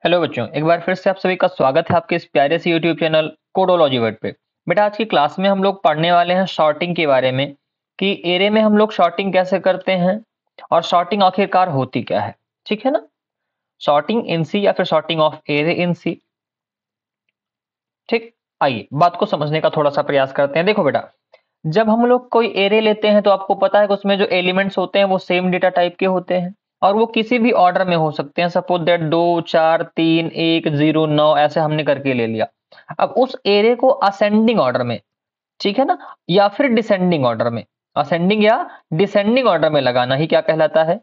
Hello बच्चों, एक बार फिर से आप सभी का स्वागत है आपके इस प्यारे से यूट्यूब चैनल कोडोलॉजी वर्ड पे। बेटा आज की क्लास में हम लोग पढ़ने वाले हैं शॉर्टिंग के बारे में कि एरे में हम लोग शॉर्टिंग कैसे करते हैं और शॉर्टिंग आखिरकार होती क्या है। ठीक है ना। शॉर्टिंग इन सी या फिर शॉर्टिंग ऑफ एरे इन सी। ठीक। आइए बात को समझने का थोड़ा सा प्रयास करते हैं। देखो बेटा, जब हम लोग कोई एरे लेते हैं तो आपको पता है कि उसमें जो एलिमेंट्स होते हैं वो सेम डेटा टाइप के होते हैं और वो किसी भी ऑर्डर में हो सकते हैं। सपोज दैट 2 4 3 1 0 9 ऐसे हमने करके ले लिया। अब उस एरे को असेंडिंग ऑर्डर में, ठीक है ना, या फिर डिसेंडिंग ऑर्डर में, असेंडिंग या डिसेंडिंग ऑर्डर में लगाना ही क्या कहलाता है?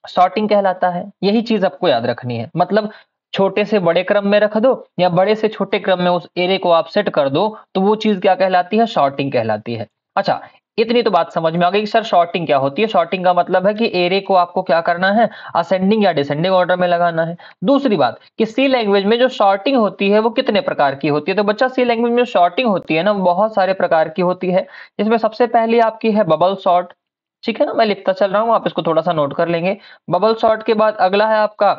सॉर्टिंग कहलाता है। यही चीज आपको याद रखनी है। मतलब छोटे से बड़े क्रम में रख दो या बड़े से छोटे क्रम में उस एरे को आप सेट कर दो तो वो चीज क्या कहलाती है? सॉर्टिंग कहलाती है। अच्छा, इतनी तो बात समझ में आ गई कि सर शॉर्टिंग क्या होती है। शॉर्टिंग का मतलब है कि एरे को आपको क्या करना है? असेंडिंग या डिसेंडिंग ऑर्डर में लगाना है। दूसरी बात कि सी लैंग्वेज में जो शॉर्टिंग होती है वो कितने प्रकार की होती है? तो बच्चा सी लैंग्वेज में शॉर्टिंग होती है ना, बहुत सारे प्रकार की होती है। इसमें सबसे पहली आपकी है बबल सॉर्ट। ठीक है ना, मैं लिखता चल रहा हूं, आप इसको थोड़ा सा नोट कर लेंगे। बबल सॉर्ट के बाद अगला है आपका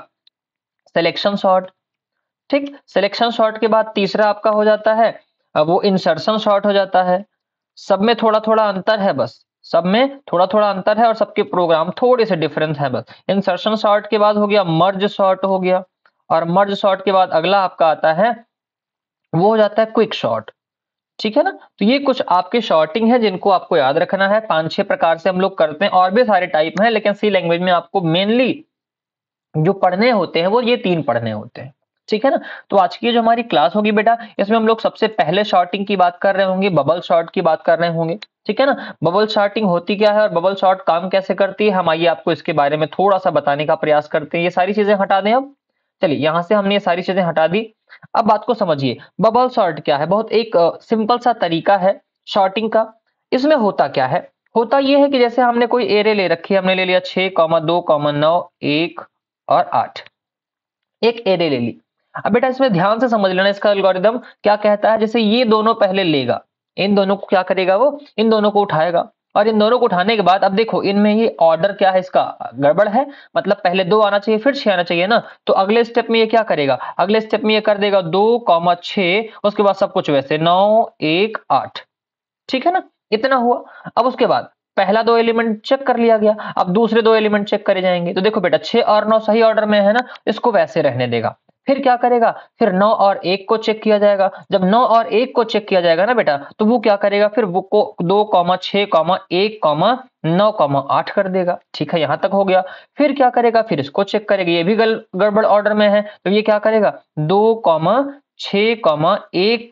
सिलेक्शन सॉर्ट। ठीक, सिलेक्शन सॉर्ट के बाद तीसरा आपका हो जाता है अब वो इंसर्शन सॉर्ट हो जाता है। सब में थोड़ा थोड़ा अंतर है, बस सब में थोड़ा थोड़ा अंतर है और सबके प्रोग्राम थोड़े से डिफरेंस है बस। इंसर्शन सॉर्ट के बाद हो गया मर्ज सॉर्ट हो गया, और मर्ज सॉर्ट के बाद अगला आपका आता है वो हो जाता है क्विक सॉर्ट। ठीक है ना। तो ये कुछ आपके शॉर्टिंग है जिनको आपको याद रखना है। 5-6 प्रकार से हम लोग करते हैं, और भी सारे टाइप हैं, लेकिन सी लैंग्वेज में आपको मेनली जो पढ़ने होते हैं वो ये 3 पढ़ने होते हैं। ठीक है ना। तो आज की जो हमारी क्लास होगी बेटा, इसमें हम लोग सबसे पहले शॉर्टिंग की बात कर रहे होंगे, बबल शॉर्ट की बात कर रहे होंगे। ठीक है ना। बबल शॉर्टिंग होती क्या है और बबल शॉर्ट काम कैसे करती है, हम आइए आपको इसके बारे में थोड़ा सा बताने का प्रयास करते हैं। ये सारी चीजें हटा दें अब। चलिए यहां से हमने ये सारी चीजें हटा दी। अब बात को समझिए, बबल शॉर्ट क्या है। बहुत एक सिंपल सा तरीका है शॉर्टिंग का। इसमें होता क्या है? होता यह है कि जैसे हमने कोई एरे ले रखी है, हमने ले लिया 6 2 9 1 और 8, एक एरे ले ली। अब बेटा इसमें ध्यान से समझ लेना, इसका एल्गोरिदम क्या कहता है। जैसे ये दोनों पहले लेगा, इन दोनों को क्या करेगा, वो इन दोनों को उठाएगा, और इन दोनों को उठाने के बाद अब देखो इनमें ये ऑर्डर क्या है, इसका गड़बड़ है। मतलब पहले 2 आना चाहिए फिर 6 आना चाहिए ना। तो अगले स्टेप में ये क्या करेगा? अगले स्टेप में ये कर देगा 2 6, उसके बाद सब कुछ वैसे 9 1 8। ठीक है ना। इतना हुआ। अब उसके बाद पहला 2 एलिमेंट चेक कर लिया गया, अब दूसरे 2 एलिमेंट चेक करे जाएंगे। तो देखो बेटा 6 और 9 सही ऑर्डर में है ना, इसको वैसे रहने देगा। फिर क्या करेगा? फिर 9 और 1 को चेक किया जाएगा। जब 9 और 1 को चेक किया जाएगा ना बेटा, तो वो क्या करेगा? फिर वो को 2 6 1 9 8 कर देगा। ठीक है, यहां तक हो गया। फिर क्या करेगा? फिर इसको चेक करेगा, ये भी गड़बड़ ऑर्डर में है, तो ये क्या करेगा? 2 6 1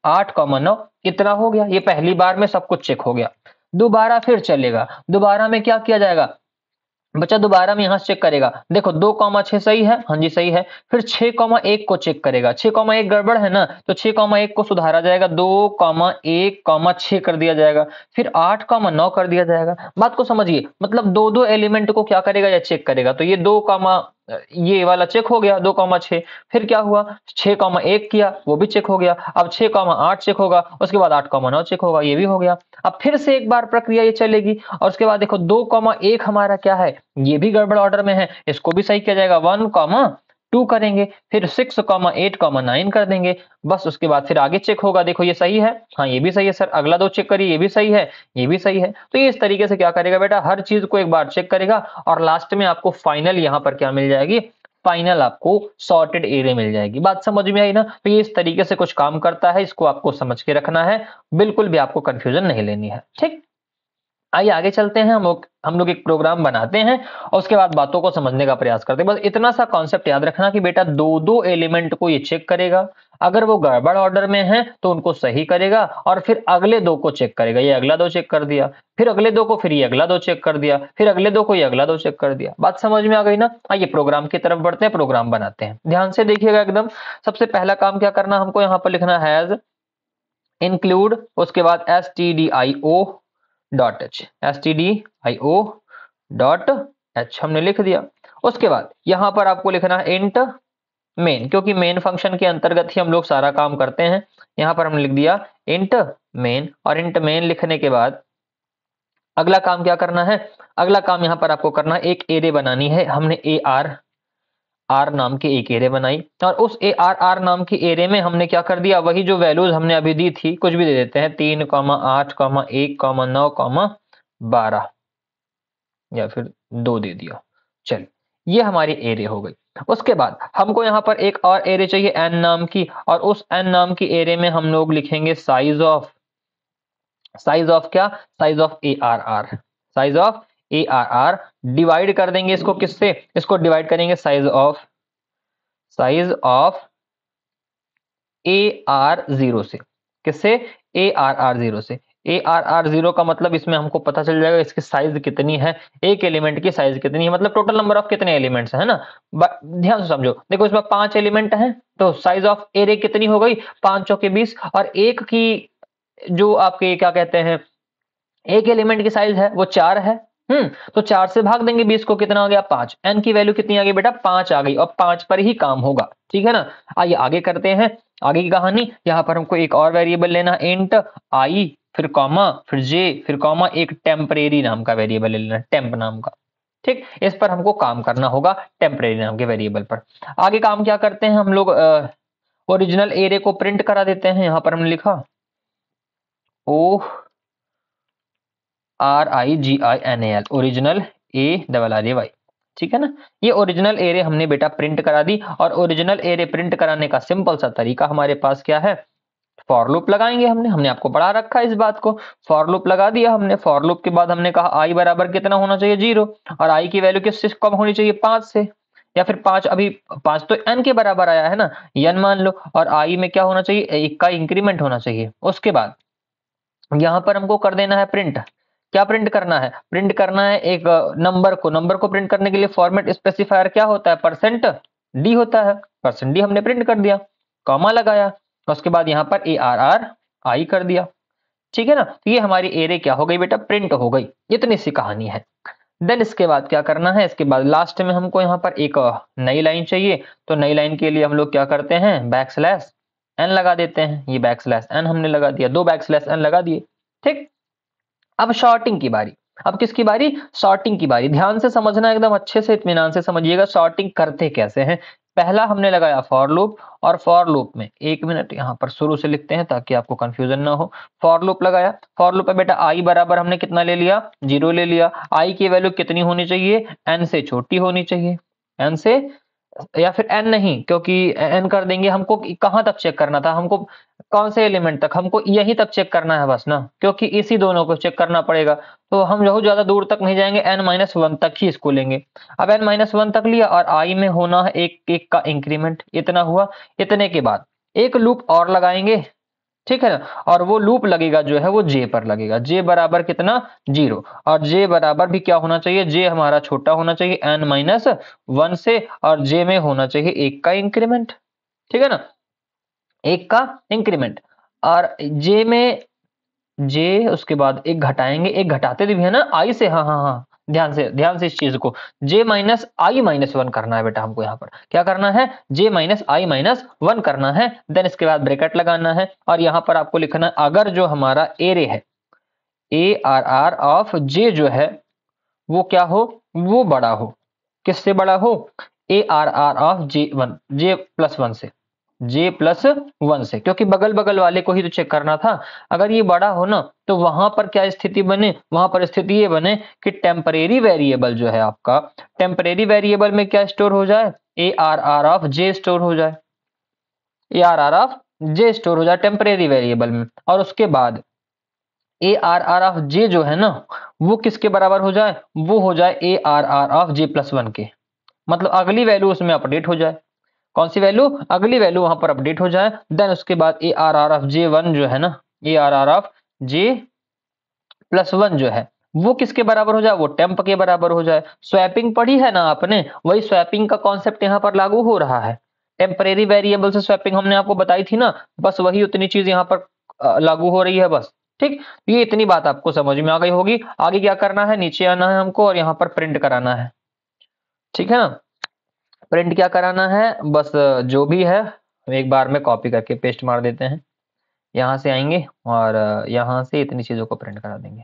8 9। इतना हो गया, ये पहली बार में सब कुछ चेक हो गया। दोबारा फिर चलेगा, दोबारा में क्या किया जाएगा बच्चा? दोबारा में यहां से चेक करेगा। देखो 2 6 सही है, हाँ जी सही है। फिर 6 1 को चेक करेगा। 6 1 गड़बड़ है ना, तो 6 1 को सुधारा जाएगा, 2 1 6 कर दिया जाएगा। फिर 8 9 कर दिया जाएगा। बात को समझिए, मतलब 2 एलिमेंट को क्या करेगा या चेक करेगा। तो ये ये वाला चेक हो गया 2 6। फिर क्या हुआ? 6 1 किया, वो भी चेक हो गया। अब 6 8 चेक होगा, उसके बाद 8 9 चेक होगा, ये भी हो गया। अब फिर से एक बार प्रक्रिया ये चलेगी, और उसके बाद देखो 2 1 हमारा क्या है, ये भी गड़बड़ ऑर्डर में है, इसको भी सही किया जाएगा। 1 2 करेंगे, फिर 6 8 9 कर देंगे। बस उसके बाद फिर आगे चेक होगा, देखो ये सही है, हाँ ये भी सही है सर, अगला 2 चेक करिए, ये भी सही है, ये भी सही है। तो ये इस तरीके से क्या करेगा बेटा, हर चीज को एक बार चेक करेगा, और लास्ट में आपको फाइनल यहाँ पर क्या मिल जाएगी? फाइनल आपको सॉर्टेड एरे मिल जाएगी। बात समझ में आई ना। तो ये इस तरीके से कुछ काम करता है, इसको आपको समझ के रखना है, बिल्कुल भी आपको कंफ्यूजन नहीं लेनी है। ठीक, आइए आगे चलते हैं। हम लोग एक प्रोग्राम बनाते हैं और उसके बाद बातों को समझने का प्रयास करते हैं। बस इतना सा कॉन्सेप्ट याद रखना कि बेटा 2 एलिमेंट को ये चेक करेगा, अगर वो गड़बड़ ऑर्डर में है तो उनको सही करेगा, और फिर अगले 2 को चेक करेगा। ये अगला 2 चेक कर दिया, फिर अगले 2 को, फिर ये अगला 2 चेक कर दिया, फिर अगले 2 को ये अगला 2 चेक कर दिया। बात समझ में आ गई ना। आइए प्रोग्राम की तरफ बढ़ते हैं, प्रोग्राम बनाते हैं। ध्यान से देखिएगा एकदम। सबसे पहला काम क्या करना, हमको यहाँ पर लिखना है हैज इंक्लूड, उसके बाद stdio.h हमने लिख दिया। उसके बाद यहां पर आपको लिखना है इंट मेन, क्योंकि मेन फंक्शन के अंतर्गत ही हम लोग सारा काम करते हैं। यहां पर हमने लिख दिया इंट मेन, और इंट मेन लिखने के बाद अगला काम क्या करना है? अगला काम यहां पर आपको करना है, एक एरे बनानी है। हमने आर नाम की एक एरे बनाई और उस आर नाम की एरे में हमने क्या कर दिया, वही जो वैल्यूज हमने अभी दी थी, कुछ भी दे देते हैं 3, 8, 1, 9, 12 या फिर 2 दे दिया। चलिए, ये हमारी एरे हो गई। उसके बाद हमको यहाँ पर एक और एरे चाहिए एन नाम की, और उस एन नाम की एरे में हम लोग लिखेंगे साइज ऑफ क्या, size of A R R, size of A R R. Divide कर देंगे इसको किससे, इसको डिवाइड करेंगे size of A R zero से। किससे, ए आर आर जीरो से। ए आर आर जीरो का मतलब इसमें हमको पता चल जाएगा इसकी साइज कितनी है, एक एलिमेंट की साइज कितनी है, मतलब टोटल नंबर ऑफ कितने एलिमेंट्स है ना। ध्यान से समझो, देखो इसमें 5 एलिमेंट हैं, तो साइज ऑफ एरे कितनी हो गई, 5 चौके 20, और एक की जो आपके क्या कहते हैं, एक एलिमेंट की साइज है वो 4 है। तो 4 से भाग देंगे 20 को, कितना आ गया 5। एन की वैल्यू कितनी आ गई बेटा, 5 आ गई, और 5 पर ही काम होगा, ठीक है ना। आइए आगे करते हैं आगे की कहानी। यहाँ पर हमको एक और वेरिएबल लेना, इंट आई, फिर कॉमा, फिर जे, फिर कॉमा, एक टेम्परेरी नाम का वेरिएबल ले लेना, टेम्प नाम का। ठीक, इस पर हमको काम करना होगा, टेम्परेरी नाम के वेरिएबल पर। आगे काम क्या करते हैं हम लोग, ओरिजिनल एरे को प्रिंट करा देते हैं। यहाँ पर हमने लिखा ओ RIGINAL, ओरिजिनल ARRAY, ठीक है ना। ये ओरिजिनल एरे हमने बेटा प्रिंट करा दी, और ओरिजिनल एरे प्रिंट कराने का सिंपल सा तरीका हमारे पास क्या है, फॉर लूप लगाएंगे। हमने आपको पढ़ा रखा है इस बात को। फॉर लूप लगा दिया हमने, फॉर लूप के बाद हमने कहा आई बराबर कितना होना चाहिए, 0, और आई की वैल्यू किससे कम होनी चाहिए, 5 से, या फिर 5, अभी 5 तो n के बराबर आया है ना, n मान लो, और आई में क्या होना चाहिए, 1 का इंक्रीमेंट होना चाहिए। उसके बाद यहाँ पर हमको कर देना है प्रिंट। क्या प्रिंट करना है, प्रिंट करना है एक नंबर को प्रिंट करने के लिए फॉर्मेट स्पेसिफायर क्या होता है, परसेंट डी होता है। परसेंट डी हमने प्रिंट कर दिया, कॉमा लगाया, उसके बाद यहाँ पर ए आर आर आई कर दिया, ठीक है ना। तो ये हमारी एरे क्या हो गई बेटा, प्रिंट हो गई। इतनी सी कहानी है। देन इसके बाद क्या करना है, इसके बाद लास्ट में हमको यहाँ पर एक नई लाइन चाहिए। तो नई लाइन के लिए हम लोग क्या करते हैं, बैक स्लैश एन लगा देते हैं। ये बैक स्लैश एन हमने लगा दिया, 2 बैक स्लैश एन लगा दिए, ठीक। अब शॉर्टिंग की बारी, अब किसकी बारी, सॉर्टिंग की बारी। ध्यान से समझना, एकदम अच्छे से इत्मीनान से समझिएगा शॉर्टिंग करते कैसे हैं। पहला हमने लगाया फॉर लूप, और फॉर लूप में 1 मिनट यहाँ पर शुरू से लिखते हैं ताकि आपको कंफ्यूजन ना हो। फॉर लूप लगाया, फॉर लूप में बेटा आई बराबर हमने कितना ले लिया, 0 ले लिया। आई की वैल्यू कितनी होनी चाहिए, एन से छोटी होनी चाहिए, एन से, या फिर एन नहीं, क्योंकि एन कर देंगे, हमको कहां तक चेक करना था, हमको कौन से एलिमेंट तक, हमको यहीं तक चेक करना है बस ना, क्योंकि इसी दोनों को चेक करना पड़ेगा। तो हम बहुत ज्यादा दूर तक नहीं जाएंगे, n-1 तक ही इसको लेंगे। अब n-1 तक लिया, और आई में होना है एक का इंक्रीमेंट, इतना हुआ। इतने के बाद एक लूप और लगाएंगे, ठीक है ना, और वो लूप लगेगा जो है वो जे पर लगेगा। जे बराबर कितना, 0, और जे बराबर भी क्या होना चाहिए, जे हमारा छोटा होना चाहिए n-1 से, और जे में होना चाहिए 1 का इंक्रीमेंट, ठीक है ना, 1 का इंक्रीमेंट। और जे में, जे उसके बाद एक घटाएंगे, एक घटाते भी है ना आई से, हाँ हाँ हाँ, ध्यान से इस चीज को, j-i-1 करना है बेटा हमको। यहाँ पर क्या करना है, j-i-1 करना है। देन इसके बाद ब्रैकेट लगाना है, और यहाँ पर आपको लिखना है अगर जो हमारा एरे है ए आर आर ऑफ जे जो है वो क्या हो, वो बड़ा हो, किससे बड़ा हो, ए आर आर ऑफ J+1 से, J+1 से, क्योंकि बगल बगल वाले को ही तो चेक करना था। अगर ये बड़ा हो ना, तो वहां पर क्या स्थिति बने, वहां पर स्थिति ये बने कि टेम्परेरी वेरिएबल जो है आपका, टेम्परेरी वेरिएबल में क्या स्टोर हो जाए, A R R of J store हो जाए, A R R of J store हो जाए टेम्परेरी वेरिएबल में। और उसके बाद A R R of J जो है ना, वो किसके बराबर हो जाए, वो हो जाए A R R of J+1 के, मतलब अगली वैल्यू उसमें अपडेट हो जाए। कौन सी वैल्यू, अगली वैल्यू वहां पर अपडेट हो जाए। देन उसके बाद A R R of J1 जो है ना, ए आर आर ऑफ J+1 जो है वो किसके बराबर हो जाए, वो टेम्प के बराबर हो जाए। स्वैपिंग पढ़ी है ना आपने, वही स्वैपिंग का कॉन्सेप्ट यहाँ पर लागू हो रहा है। टेम्परेरी वेरिएबल से स्वैपिंग हमने आपको बताई थी ना, बस वही उतनी चीज यहाँ पर लागू हो रही है बस, ठीक। ये इतनी बात आपको समझ में आ गई होगी। आगे क्या करना है, नीचे आना है हमको, और यहाँ पर प्रिंट कराना है, ठीक है ना। प्रिंट क्या कराना है, बस जो भी है एक बार में कॉपी करके पेस्ट मार देते हैं। यहाँ से आएंगे और यहाँ से इतनी चीजों को प्रिंट करा देंगे।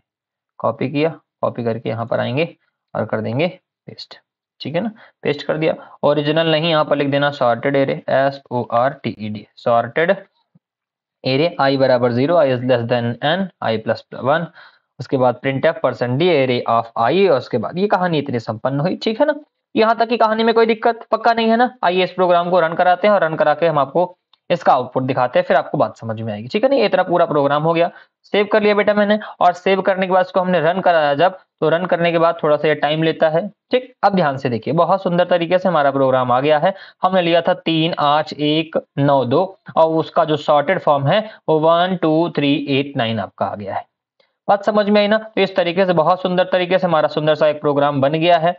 कॉपी किया, कॉपी करके यहाँ पर आएंगे और कर देंगे पेस्ट। ठीक है ना, पेस्ट कर दिया। ओरिजिनल नहीं, यहाँ पर लिख देना sorted array, SORTED, sorted array i बराबर 0, i is less than n, i plus 1। उसके बाद printf%d एरे ऑफ आई, और उसके बाद ये कहानी इतनी संपन्न हुई। ठीक है ना, यहाँ तक की कहानी में कोई दिक्कत पक्का नहीं है ना। आइए इस प्रोग्राम को रन कराते हैं और रन करा के हम आपको इसका आउटपुट दिखाते हैं, फिर आपको बात समझ में आएगी। ठीक है ना, ये इतना पूरा प्रोग्राम हो गया, सेव कर लिया बेटा मैंने, और सेव करने के बाद इसको हमने रन कराया जब, तो रन करने के बाद थोड़ा सा ये टाइम लेता है। ठीक, अब ध्यान से देखिए, बहुत सुंदर तरीके से हमारा प्रोग्राम आ गया है। हमने लिया था 3 8 1 9 2, और उसका जो सॉर्टेड फॉर्म है वो 1 2 3 8 9 आपका आ गया है। बात समझ में आई ना। तो इस तरीके से बहुत सुंदर तरीके से हमारा सुंदर सा एक प्रोग्राम बन गया है।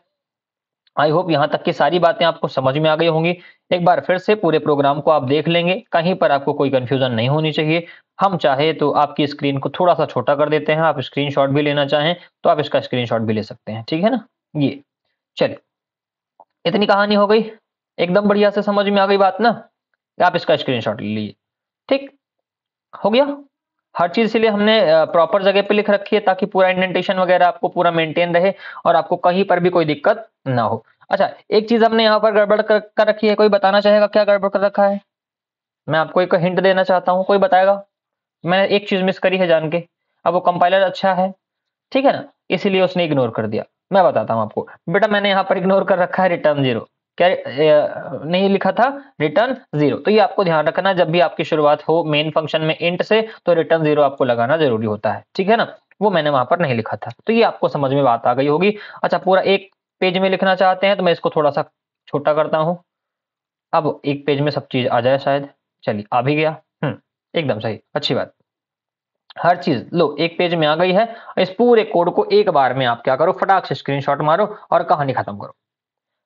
आई होप यहाँ तक की सारी बातें आपको समझ में आ गई होंगी। एक बार फिर से पूरे प्रोग्राम को आप देख लेंगे, कहीं पर आपको कोई कंफ्यूजन नहीं होनी चाहिए। हम चाहे तो आपकी स्क्रीन को थोड़ा सा छोटा कर देते हैं, आप स्क्रीनशॉट भी लेना चाहें तो आप इसका स्क्रीनशॉट भी ले सकते हैं। ठीक है ना, ये चलिए, इतनी कहानी हो गई, एकदम बढ़िया से समझ में आ गई बात ना। आप इसका स्क्रीनशॉट ले लीजिए। ठीक हो गया, हर चीज इसलिए हमने प्रॉपर जगह पे लिख रखी है ताकि पूरा इंडेंटेशन वगैरह आपको पूरा मेंटेन रहे और आपको कहीं पर भी कोई दिक्कत ना हो। अच्छा, एक चीज हमने यहाँ पर गड़बड़ कर रखी है, कोई बताना चाहेगा क्या गड़बड़ कर रखा है? मैं आपको एक हिंट देना चाहता हूँ, कोई बताएगा? मैंने एक चीज मिस करी है जान के। अब वो कंपाइलर अच्छा है, ठीक है ना, इसीलिए उसने इग्नोर कर दिया। मैं बताता हूँ आपको बेटा, मैंने यहाँ पर इग्नोर कर रखा है रिटर्न 0। क्या नहीं लिखा था? रिटर्न 0। तो ये आपको ध्यान रखना, जब भी आपकी शुरुआत हो मेन फंक्शन में इंट से तो रिटर्न 0 आपको लगाना जरूरी होता है। ठीक है ना, वो मैंने वहां पर नहीं लिखा था, तो ये आपको समझ में बात आ गई होगी। अच्छा, पूरा एक पेज में लिखना चाहते हैं तो मैं इसको थोड़ा सा छोटा करता हूँ। अब एक पेज में सब चीज आ जाए शायद। चलिए, आ भी गया। एकदम सही, अच्छी बात। हर चीज लो एक पेज में आ गई है। इस पूरे कोड को एक बार में आप क्या करो, फटाक से स्क्रीनशॉट मारो और कहानी खत्म करो।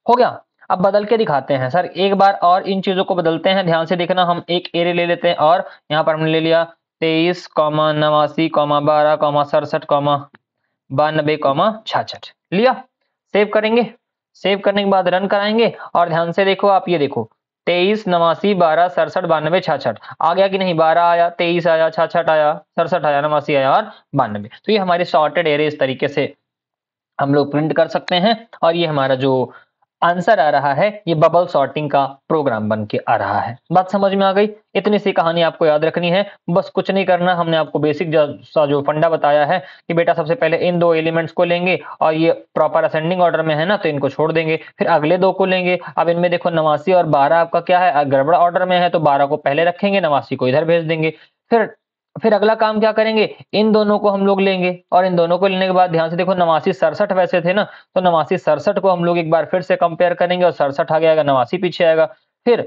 हो गया। अब बदल के दिखाते हैं सर, एक बार और इन चीजों को बदलते हैं। ध्यान से देखना, हम एक एरे ले लेते हैं और यहाँ पर हमने ले लिया 23, 89, 12, 67, 92, 66 लिया। सेव करेंगे, सेव करने के बाद रन कराएंगे और ध्यान से देखो, आप ये देखो 23, 89, 12, 67, 92, 66 आ गया कि नहीं? 12 आया, 23 आया, 66 आया, 67 आया, 89 आया और 92। तो ये हमारे सॉर्टेड एरे इस तरीके से हम लोग प्रिंट कर सकते हैं और ये हमारा जो आंसर आ रहा है ये बबल सॉर्टिंग का प्रोग्राम बन के आ रहा है। बात समझ में आ गई? इतनी सी कहानी आपको याद रखनी है, बस कुछ नहीं करना। हमने आपको बेसिक सा जो फंडा बताया है कि बेटा सबसे पहले इन दो एलिमेंट्स को लेंगे और ये प्रॉपर असेंडिंग ऑर्डर में है ना, तो इनको छोड़ देंगे, फिर अगले दो को लेंगे। अब इनमें देखो 89 और 12 आपका क्या है, गड़बड़ ऑर्डर में है, तो 12 को पहले रखेंगे, 89 को इधर भेज देंगे। फिर अगला काम क्या करेंगे, इन दोनों को हम लोग लेंगे और इन दोनों को लेने के बाद ध्यान से देखो 89 67 वैसे थे ना, तो 89 67 को हम लोग एक बार फिर से कंपेयर करेंगे और 67 आ गया, 89 पीछे आएगा। फिर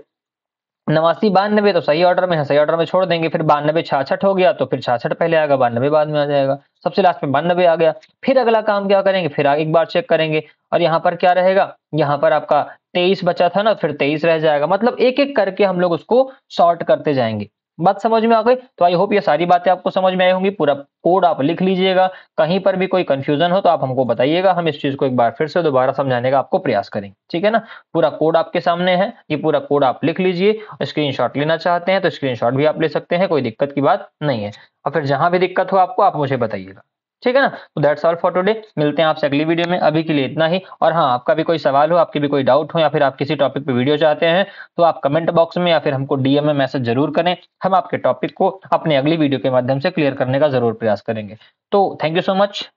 89 92 तो सही ऑर्डर में है, सही ऑर्डर में छोड़ देंगे। फिर 92 66 हो गया तो फिर 66 पहले आएगा, 92 बाद में आ जाएगा, सबसे लास्ट में 92 आ गया। फिर अगला काम क्या करेंगे, फिर एक बार चेक करेंगे और यहाँ पर क्या रहेगा, यहाँ पर आपका 23 बचा था ना, फिर 23 रह जाएगा। मतलब एक एक करके हम लोग उसको सॉर्ट करते जाएंगे। बात समझ में आ गई? तो आई होप ये सारी बातें आपको समझ में आई होंगी। पूरा कोड आप लिख लीजिएगा, कहीं पर भी कोई कंफ्यूजन हो तो आप हमको बताइएगा, हम इस चीज को एक बार फिर से दोबारा समझाने का आपको प्रयास करेंगे। ठीक है ना, पूरा कोड आपके सामने है, ये पूरा कोड आप लिख लीजिए। स्क्रीनशॉट लेना चाहते हैं तो स्क्रीनशॉट भी आप ले सकते हैं, कोई दिक्कत की बात नहीं है। और फिर जहां भी दिक्कत हो आपको, आप मुझे बताइएगा। ठीक है ना, तो दैट्स ऑल फॉर टुडे। मिलते हैं आपसे अगली वीडियो में, अभी के लिए इतना ही। और हाँ, आपका भी कोई सवाल हो, आपके भी कोई डाउट हो या फिर आप किसी टॉपिक पे वीडियो चाहते हैं तो आप कमेंट बॉक्स में या फिर हमको डीएम में मैसेज जरूर करें। हम आपके टॉपिक को अपने अगली वीडियो के माध्यम से क्लियर करने का जरूर प्रयास करेंगे। तो थैंक यू सो मच।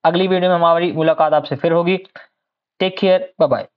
अगली वीडियो में हमारी मुलाकात आपसे फिर होगी। Take care, bye bye.